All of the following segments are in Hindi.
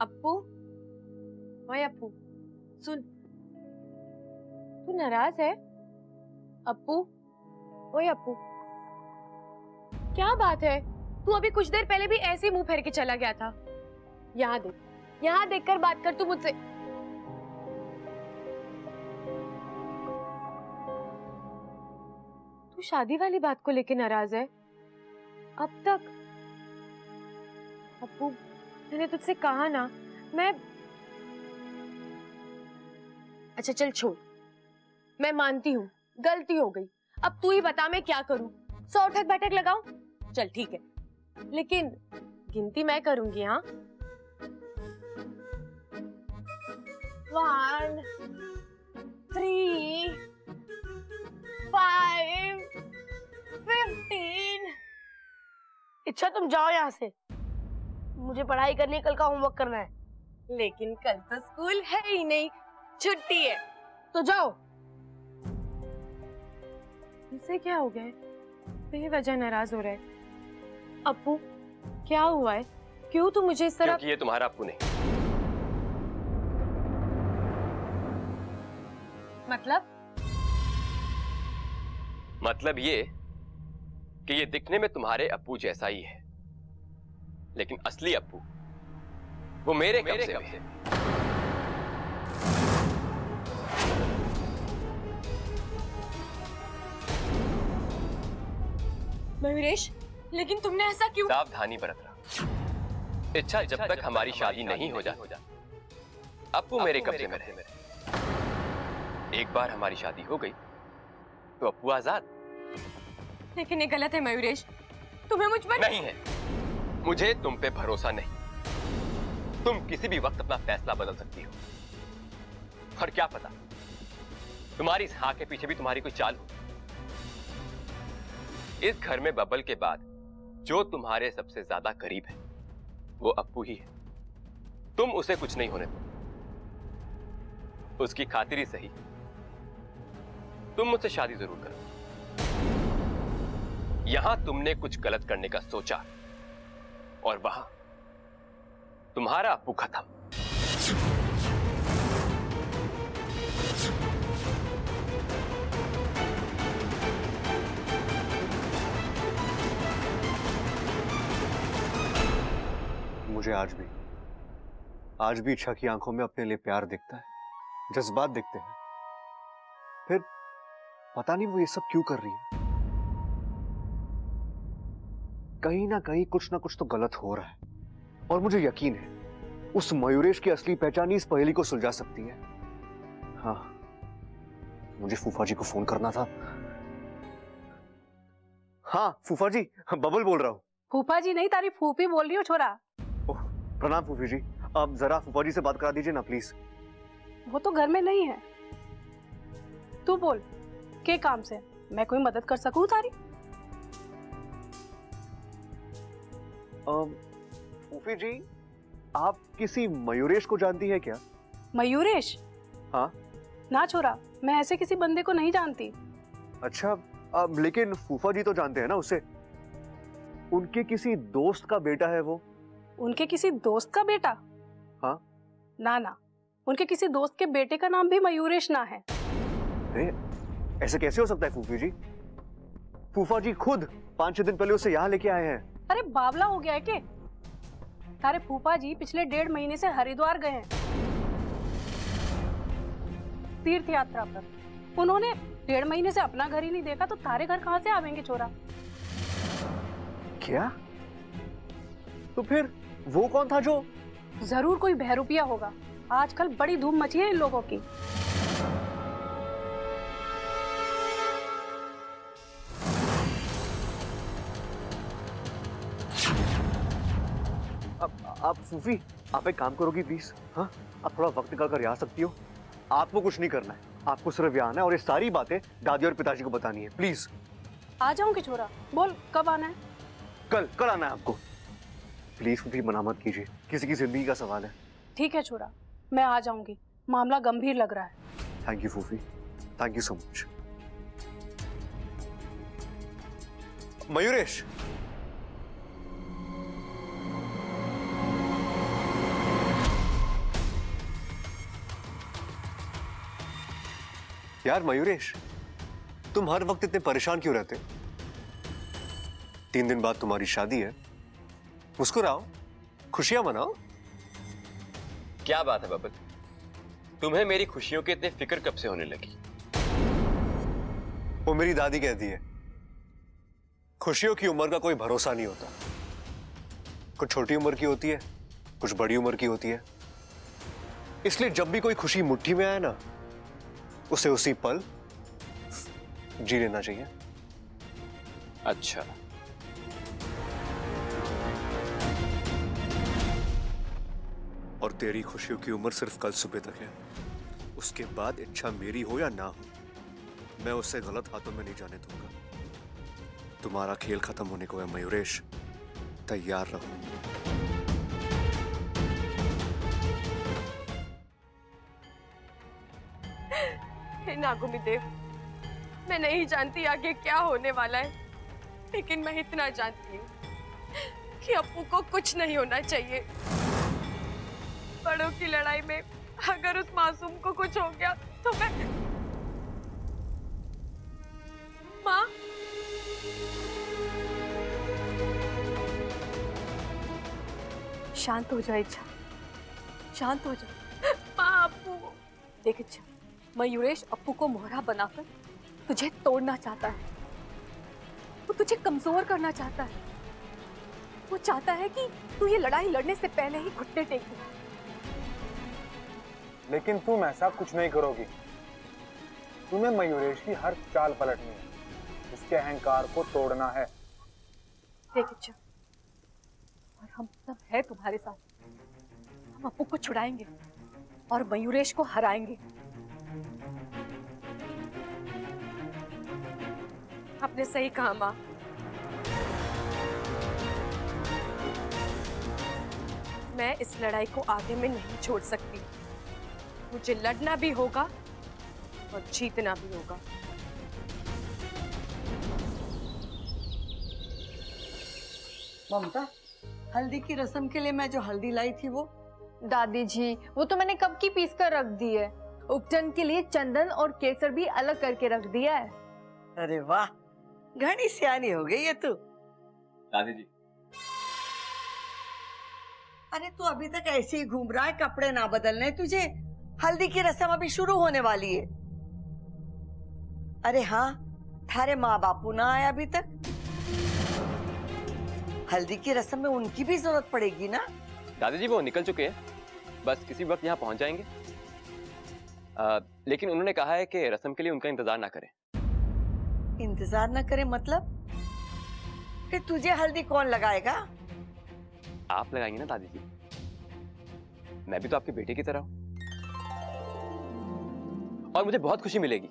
अप्पू, ओए अप्पू, सुन। तू नाराज है? अप्पू, ओए अप्पू, क्या बात है? तू अभी कुछ देर पहले भी ऐसे ही मुंह फेर के चला गया था। यहाँ देख, यहाँ देखकर बात कर तू मुझसे। तू शादी वाली बात को लेके नाराज है? अब तक अप्पू, मैंने तुझसे कहा ना, मैं अच्छा चल छोड़, मैं मानती हूँ गलती हो गई। अब तू ही बता मैं क्या करूं? 100 उठक बैठक लगाऊं? चल ठीक है, लेकिन गिनती मैं करूंगी। हाँ, 1 3 5 15। इच्छा तुम जाओ यहाँ से, मुझे पढ़ाई करनी है, कल का होमवर्क करना है। लेकिन कल तो स्कूल है ही नहीं, छुट्टी है। तो जाओ। इसे क्या हो गया है? बेवजह नाराज हो रहा है। अप्पू, क्या हुआ है? क्यों तू मुझे इस तरह? क्योंकि ये तुम्हारा अप्पू नहीं। मतलब ये कि ये दिखने में तुम्हारे अप्पू जैसा ही है, लेकिन असली अप्पू वो मेरे कब्जे में है। मयूरेश, लेकिन तुमने ऐसा क्यों? सावधानी बरत रहा। इच्छा जब तक हमारी शादी नहीं हो जाती, अप्पू मेरे कब्जे में रहे। एक बार हमारी शादी हो गई तो अप्पू आजाद। लेकिन ये गलत है मयूरेश, तुम्हें मुझ पर नहीं है। मुझे तुम पे भरोसा नहीं। तुम किसी भी वक्त अपना फैसला बदल सकती हो, और क्या पता तुम्हारी इस हाँ के पीछे भी तुम्हारी कोई चाल हो। इस घर में बबल के बाद जो तुम्हारे सबसे ज्यादा करीब है वो अप्पू ही है। तुम उसे कुछ नहीं होने दो, उसकी खातिर ही सही तुम मुझसे शादी जरूर करो। यहां तुमने कुछ गलत करने का सोचा और वहां तुम्हारा अप्पू खत्म। मुझे आज भी इच्छा की आंखों में अपने लिए प्यार दिखता है, जज्बात दिखते हैं। फिर पता नहीं वो ये सब क्यों कर रही है। कहीं ना कहीं कुछ ना कुछ तो गलत हो रहा है, और मुझे यकीन है उस मयूरेश की असली पहचान ही इस पहेली को सुलझा सकती है। हाँ, मुझे फूफा जी को फोन करना था। हाँ फूफा जी, बबल बोल रहा हूँ। फूफा जी नहीं, तारी फूफी बोल रही हो छोरा। ओह, प्रणाम फूफी जी। अब जरा फूफा जी से बात करा दीजिए ना प्लीज। वो तो घर में नहीं है। तू बोल, के काम से मैं कोई मदद कर सकूं तारी? फूफी जी, आप किसी मयूरेश को जानती है क्या? मयूरेश? हाँ। ना छोरा, मैं ऐसे किसी बंदे को नहीं जानती। अच्छा, लेकिन फूफा जी तो जानते हैं ना उसे। उनके किसी दोस्त का बेटा है वो। उनके किसी दोस्त का बेटा? हाँ। ना ना, उनके किसी दोस्त के बेटे का नाम भी मयूरेश ना है। ऐसे कैसे हो सकता है फूफी जी? फूफा जी खुद 5-6 दिन पहले उसे यहाँ लेके आए हैं। अरे बावला हो गया है के? तारे फूफा जी पिछले 1.5 महीने से हरिद्वार गए हैं तीर्थ यात्रा पर। उन्होंने 1.5 महीने से अपना घर ही नहीं देखा, तो तारे घर कहां से आवेंगे छोरा? क्या? तो फिर वो कौन था जो? जरूर कोई बहरूपिया होगा। आजकल बड़ी धूम मची है इन लोगों की। आप फूफी, आप एक काम करोगी प्लीज? हाँ, आप थोड़ा वक्त निकाल कर आ सकती हो? आपको कुछ नहीं करना है, आपको सिर्फ यहाँ आना है और ये सारी बातें दादी और पिताजी को बतानी है। प्लीज आ जाऊंगी छोरा, बोल कब आना है? कल आना है आपको। प्लीज फूफी, मना मत कीजिए, किसी की जिंदगी का सवाल है। ठीक है छोरा, मैं आ जाऊंगी। मामला गंभीर लग रहा है। थैंक यू फूफी, thank you so much. Mayuresh, यार मयूरेश, तुम हर वक्त इतने परेशान क्यों रहते? 3 दिन बाद तुम्हारी शादी है, मुस्कुराओ, खुशियां मनाओ। क्या बात है बबल, तुम्हें मेरी खुशियों की इतनी फिक्र कब से होने लगी? वो मेरी दादी कहती है, खुशियों की उम्र का कोई भरोसा नहीं होता। कुछ छोटी उम्र की होती है, कुछ बड़ी उम्र की होती है। इसलिए जब भी कोई खुशी मुट्ठी में आए ना, उसे उसी पल जी लेना चाहिए। अच्छा, और तेरी खुशियों की उम्र सिर्फ कल सुबह तक है। उसके बाद इच्छा मेरी हो या ना हो, मैं उसे गलत हाथों में नहीं जाने दूंगा। तुम्हारा खेल खत्म होने को है मयूरेश, तैयार रहो। हे नागुमी देव, मैं नहीं जानती आगे क्या होने वाला है, लेकिन मैं इतना जानती हूँ कि अप्पू को कुछ नहीं होना चाहिए। बड़ों की लड़ाई में अगर उस मासूम को कुछ हो गया तो मैं माँ, शांत हो जा इच्छा, शांत हो जा। माँ अप्पू। देख इच्छा, मयूरेश अप्पू को मोहरा बनाकर तुझे तोड़ना चाहता है। वो तुझे कमजोर करना चाहता है। वो चाहता है कि तू ये लड़ाई लड़ने से पहले ही घुटने टेक दे। लेकिन तुम ऐसा कुछ नहीं करोगी। तुम्हें मयूरेश की हर चाल पलटनी है, उसके अहंकार को तोड़ना है। देख इच्छा, और हम सब है तुम्हारे साथ। हम अप्पू को छुड़ाएंगे और मयूरेश को हराएंगे। आपने सही कहा माँ। मैं इस लड़ाई को आगे में नहीं छोड़ सकती। मुझे लड़ना भी होगा और जीतना भी होगा। ममता, हल्दी की रस्म के लिए मैं जो हल्दी लाई थी वो दादी जी, वो तो मैंने कब की पीस कर रख दी है। उपटन के लिए चंदन और केसर भी अलग करके रख दिया है। अरे वाह, घनी सियानी हो गई है तू। दादी जी, अरे तू अभी तक ऐसे ही घूम रहा है, कपड़े ना बदलने तुझे। हल्दी की रस्म अभी शुरू होने वाली है। अरे हाँ, थारे माँ बापू ना आए अभी तक। हल्दी की रस्म में उनकी भी जरूरत पड़ेगी ना। दादी जी वो निकल चुके हैं, बस किसी वक्त यहाँ पहुंच जाएंगे। लेकिन उन्होंने कहा है कि रस्म के लिए उनका इंतजार ना करें। इंतजार न करे मतलब? फिर तुझे हल्दी कौन लगाएगा? आप लगाएंगे ना दादी जी, मैं भी तो आपके बेटे की तरह हूं। और मुझे बहुत खुशी मिलेगी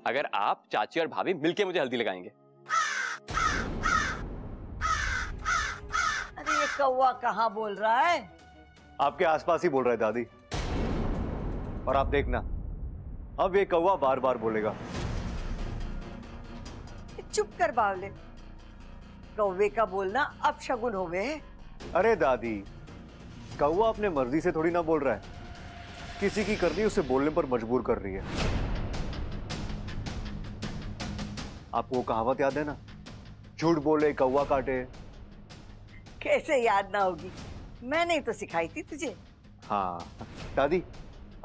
अगर आप, चाची और भाभी मिलके मुझे हल्दी लगाएंगे। अरे ये कौवा कहाँ बोल रहा है? आपके आसपास ही बोल रहा है दादी। और आप देखना, अब ये कौवा बार बार बोलेगा। चुप कर बावले, कौवे का बोलना अब शगुन हो गए। अरे दादी, कौवा अपने मर्जी से थोड़ी ना बोल रहा है। किसी की करनी उसे बोलने पर मजबूर कर रही है। आपको वो कहावत याद है ना, झूठ बोले कौवा काटे। कैसे याद ना होगी, मैंने ही तो सिखाई थी तुझे। हाँ दादी,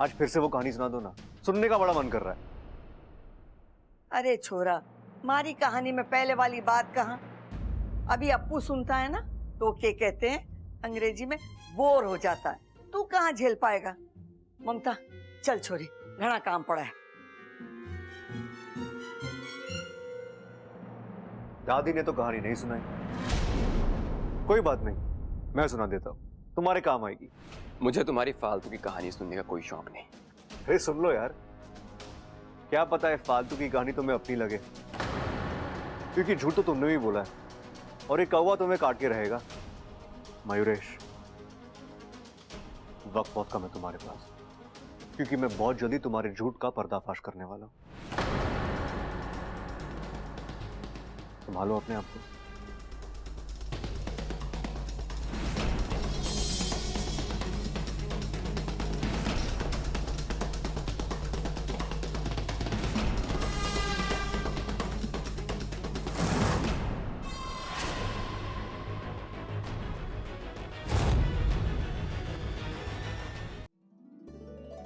आज फिर से वो कहानी सुना दो ना, सुनने का बड़ा मन कर रहा है। अरे छोरा, मारी कहानी में पहले वाली बात कहाँ? अभी अप्पू सुनता है ना तो क्या कहते हैं अंग्रेजी में, बोर हो जाता है। तू कहाँ झेल पाएगा? ममता चल छोरी, घना काम पड़ा है। दादी ने तो कहानी नहीं सुनाई। कोई बात नहीं, मैं सुना देता हूँ, तुम्हारे काम आएगी। मुझे तुम्हारी फालतू की कहानी सुनने का कोई शौक नहीं। अरे सुन लो यार, क्या पता है फालतू की कहानी तुम्हें अपनी लगे, क्योंकि झूठ तो तुमने भी बोला है और एक कौवा तुम्हें काट के रहेगा। मयूरेश, वक्त बहुत कम है तुम्हारे पास, क्योंकि मैं बहुत जल्दी तुम्हारे झूठ का पर्दाफाश करने वाला हूं। संभालो अपने आप को।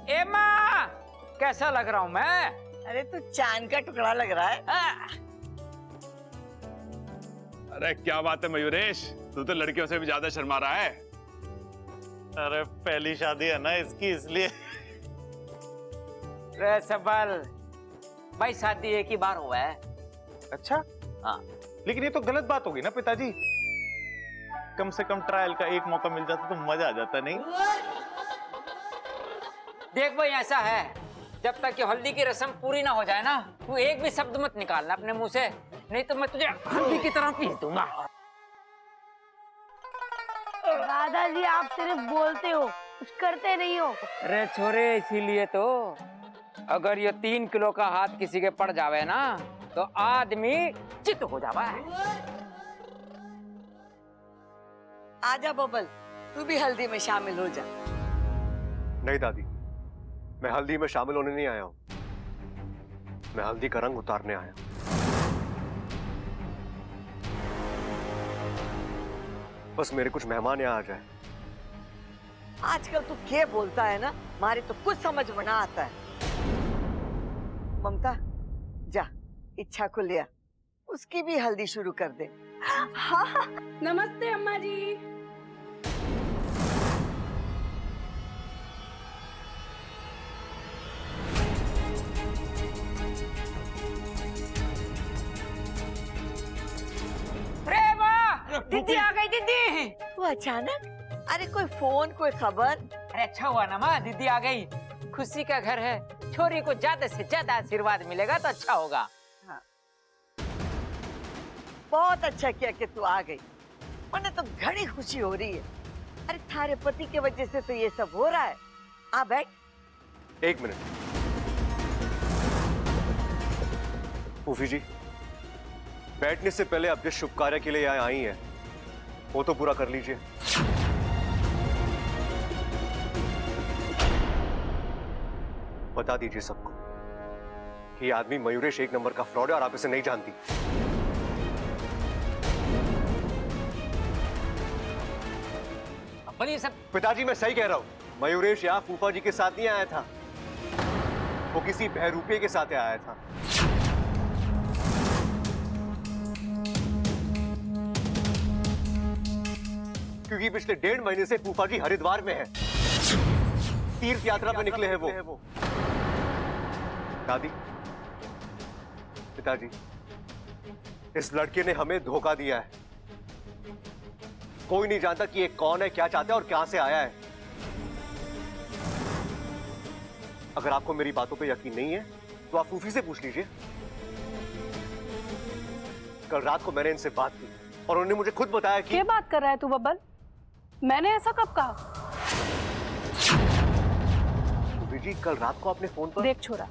ए माँ, कैसा लग रहा हूँ मैं? अरे तू चांद का टुकड़ा लग रहा है। अरे क्या बात है मयूरेश, तू तो लड़कियों से भी ज्यादा शर्मा रहा है। अरे पहली शादी है ना इसकी, इसलिए। रे सबल, भाई शादी एक ही बार हुआ है। अच्छा, हाँ। लेकिन ये तो गलत बात होगी ना पिताजी। कम से कम ट्रायल का एक मौका मिल जाता तो मजा आ जाता, नहीं? देख भाई, ऐसा है, जब तक कि हल्दी की रस्म पूरी ना हो जाए ना, तू एक भी शब्द मत निकालना अपने मुंह से, नहीं तो मैं तुझे हल्दी की तरह पीस दूंगा। दादाजी आप सिर्फ बोलते हो, कुछ करते नहीं हो। अरे छोरे, इसीलिए तो अगर ये 3 किलो का हाथ किसी के पड़ जावे ना, तो आदमी चित हो जावा है। आजा बबल, तू भी हल्दी में शामिल हो जा। नहीं दादी, मैं हल्दी में शामिल होने नहीं आया हूं, मैं हल्दी का रंग उतारने आया हूं। बस मेरे कुछ मेहमान यहाँ आ जाए। आजकल तू क्या बोलता है ना, मारे तो कुछ समझ में ना आता है। ममता, जा इच्छा को ले आ, उसकी भी हल्दी शुरू कर दे। हाँ, नमस्ते अम्मा जी। दीदी आ गई। दीदी, वो अचानक? अरे कोई फोन, कोई खबर? अरे अच्छा हुआ ना माँ, दीदी आ गई। खुशी का घर है, छोरी को ज्यादा से ज्यादा आशीर्वाद मिलेगा तो अच्छा होगा। हाँ। बहुत अच्छा किया कि तू आ गई, मुझे तो घनी खुशी हो रही है। अरे थारे पति के वजह से तो ये सब हो रहा है। आ बैठ। एक मिनट फूफी जी, बैठने से पहले आप जिस शुभ कार्य के लिए यहाँ आई हैं, वो तो पूरा कर लीजिए। बता दीजिए सबको कि ये आदमी मयूरेश एक नंबर का फ्रॉड है और आप इसे नहीं जानती। अब ये सब पिताजी मैं सही कह रहा हूं, मयूरेश यहाँ फूफा जी के साथ नहीं आया था, वो किसी बहरूपे के साथ आया था। क्योंकि पिछले 1.5 महीने से फूफा जी हरिद्वार में है, तीर्थ यात्रा पर निकले हैं वो। दादी, पिताजी, इस लड़के ने हमें धोखा दिया है। कोई नहीं जानता कि ये कौन है, क्या चाहता है और कहां से आया है। अगर आपको मेरी बातों पे यकीन नहीं है तो आप फूफी से पूछ लीजिए। कल रात को मैंने इनसे बात की और उन्होंने मुझे खुद बताया कि क्या बात कर रहा है तू बब्बल? मैंने ऐसा कब कहा? फूफी जी, कल रात को आपने फोन पर देख छोरा,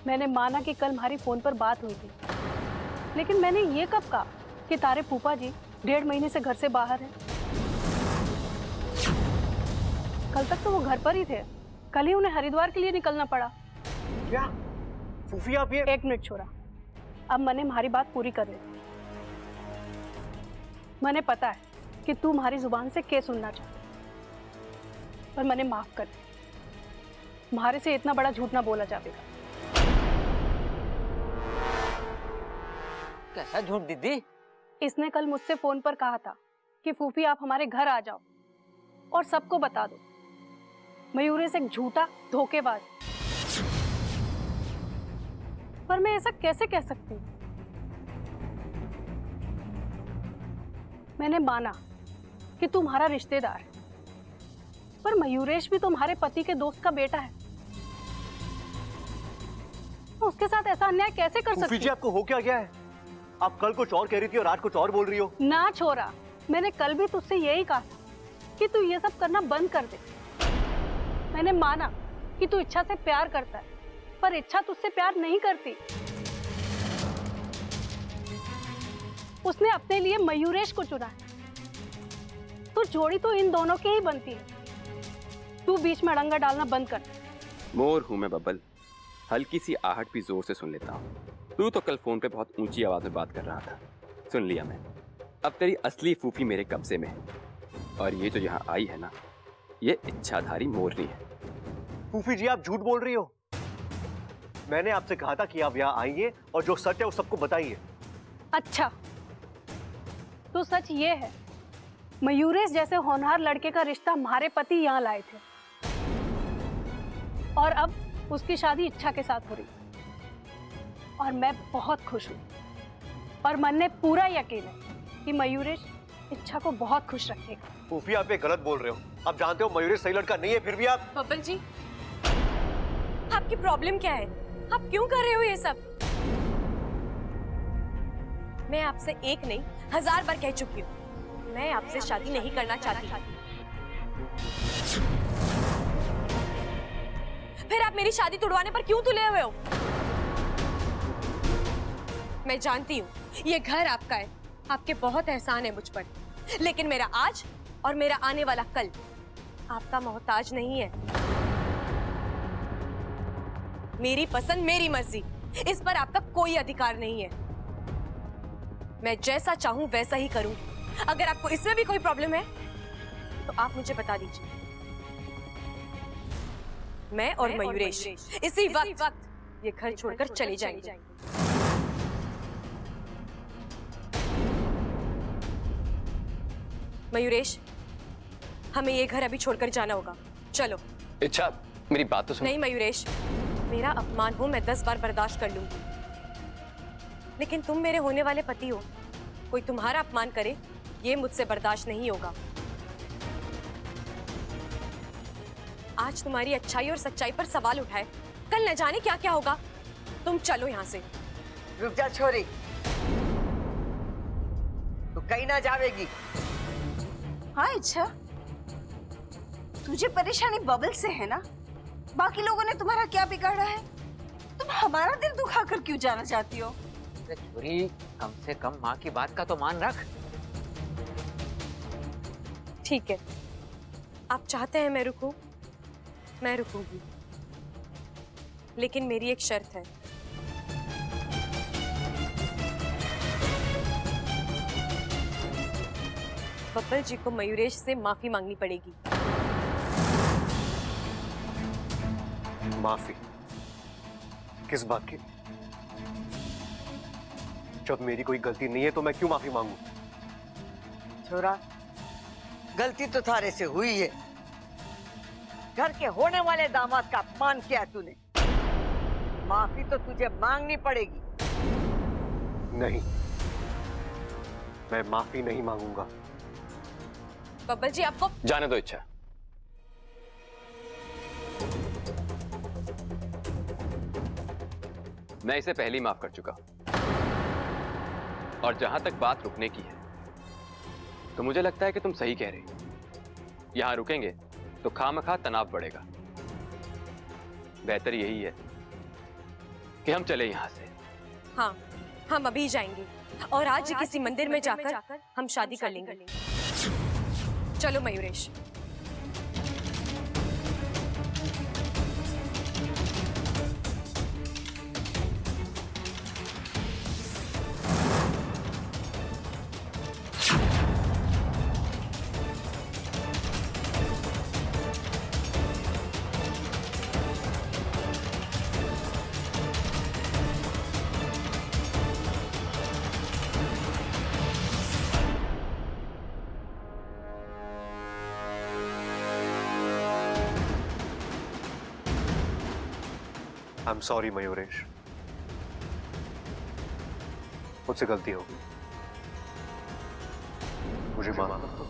मैंने माना कि कल हमारी फोन पर बात हुई थी, लेकिन मैंने ये कब कहा कि तारे फूफा जी 1.5 महीने से घर से बाहर हैं। कल तक तो वो घर पर ही थे, कल ही उन्हें हरिद्वार के लिए निकलना पड़ा। क्या फूफी आप ये? 1 मिनट छोरा, अब मैंने हमारी बात पूरी कर ली। मैंने पता है कि तू हमारी जुबान से क्या सुनना चाहता, पर मैंने माफ कर दिया। हमारे से इतना बड़ा झूठ ना बोला जाएगा। कैसा झूठ दीदी? इसने कल मुझसे फोन पर कहा था कि फूफी आप हमारे घर आ जाओ और सबको बता दो मयूरेश एक झूठा धोखेबाज। पर मैं ऐसा कैसे कह सकती हूँ? मैंने माना कि तुम्हारा रिश्तेदार है, पर मयूरेश भी तुम्हारे पति के दोस्त का बेटा है। उसके साथ ऐसा अन्याय कैसे कर सकती? फूफी जी, आपको हो क्या गया है? आप कल कुछ और कह रही थी और आज कुछ और बोल रही हो। ना छोरा, मैंने कल भी तुझसे यही कहा था कि तू ये सब करना बंद कर दे। मैंने माना कि तू इच्छा से प्यार करता है, पर इच्छा तुझसे प्यार नहीं करती। उसने अपने लिए मयूरेश को चुना है, तो जोड़ी तो इन दोनों की ही बनती है। तू बीच में अड़ंगा डालना बंद कर। मोर हूं मैं बब्बल, हल्की सी आहट भी जोर से सुन लेता हूँ। तू तो कल फोन पे बहुत ऊंची आवाज में बात कर रहा था, सुन लिया मैं। अब तेरी असली फूफी मेरे कब्जे में है, और ये जो यहाँ आई है ना, ये इच्छाधारी मोरनी है। फूफी जी, आप झूठ बोल रही हो। मैंने आपसे कहा था कि आप यहाँ आइए और जो सच है वो सबको बताइए। अच्छा, तो सच ये है मयूरेश जैसे होनहार लड़के का रिश्ता हमारे पति यहाँ लाए थे और अब उसकी शादी इच्छा के साथ हो रही है और मैं बहुत खुश हूँ और मन में पूरा यकीन है कि मयूरेश इच्छा को बहुत खुश रखेगा। फूफी, आप ये गलत बोल रहे हो। आप जानते हो मयूरेश सही लड़का नहीं है, फिर भी आप। बब्बल जी, आपकी प्रॉब्लम क्या है? आप क्यों कर रहे हो ये सब? मैं आपसे एक नहीं 1000 बार कह चुकी हूँ, मैं आपसे शादी नहीं करना चाहती। फिर आप मेरी शादी तुड़वाने पर क्यों तुले हुए हो? मैं जानती हूँ ये घर आपका है, आपके बहुत एहसान है मुझ पर, लेकिन मेरा आज और मेरा आने वाला कल आपका मोहताज नहीं है। मेरी पसंद, मेरी मर्जी, इस पर आपका कोई अधिकार नहीं है। मैं जैसा चाहूं वैसा ही करूं। अगर आपको इसमें भी कोई प्रॉब्लम है तो आप मुझे बता दीजिए। मैं और मयूरेश इसी वक्त ये घर छोड़कर चले जाएंगे। मयूरेश, हमें ये घर अभी छोड़कर जाना होगा, चलो। इच्छा, मेरी बात तो सुन। नहीं मयूरेश, मेरा अपमान हो मैं 10 बार बर्दाश्त कर लूंगी, लेकिन तुम मेरे होने वाले पति हो, कोई तुम्हारा अपमान करे ये मुझसे बर्दाश्त नहीं होगा। आज तुम्हारी अच्छाई और सच्चाई पर सवाल उठाए, कल न जाने क्या क्या होगा। तुम चलो यहाँ से। रुक जा छोरी, तू कहीं ना जावेगी। हाँ इच्छा, तुझे परेशानी बबल से है ना? बाकी लोगों ने तुम्हारा क्या बिगाड़ा है? तुम हमारा दिल दुखा कर क्यों जाना चाहती हो? अरे छोरी, कम से कम माँ की बात का तो मान रख। ठीक है, आप चाहते हैं मैं रुकूं, मैं रुकूंगी, लेकिन मेरी एक शर्त है। बब्बल जी को मयूरेश से माफी मांगनी पड़ेगी। माफी? किस बात की? जब मेरी कोई गलती नहीं है तो मैं क्यों माफी मांगू? छोरा, गलती तो थारे से हुई है। घर के होने वाले दामाद का अपमान किया तूने, माफी तो तुझे मांगनी पड़ेगी। नहीं, मैं माफी नहीं मांगूंगा। बब्बल जी, आपको जाने दो इच्छा। मैं इसे पहले ही माफ कर चुका हूं। और जहां तक बात रुकने की है, तो मुझे लगता है कि तुम सही कह रही हो। यहां रुकेंगे तो खामखा तनाव बढ़ेगा। बेहतर यही है कि हम चले यहां से। हाँ, हम अभी जाएंगे और आज किसी मंदिर में जाकर हम शादी कर लेंगे। चलो मयूरेश। I'm sorry मयूरेश, मुझसे गलती हो गई, मुझे माफ कर दो।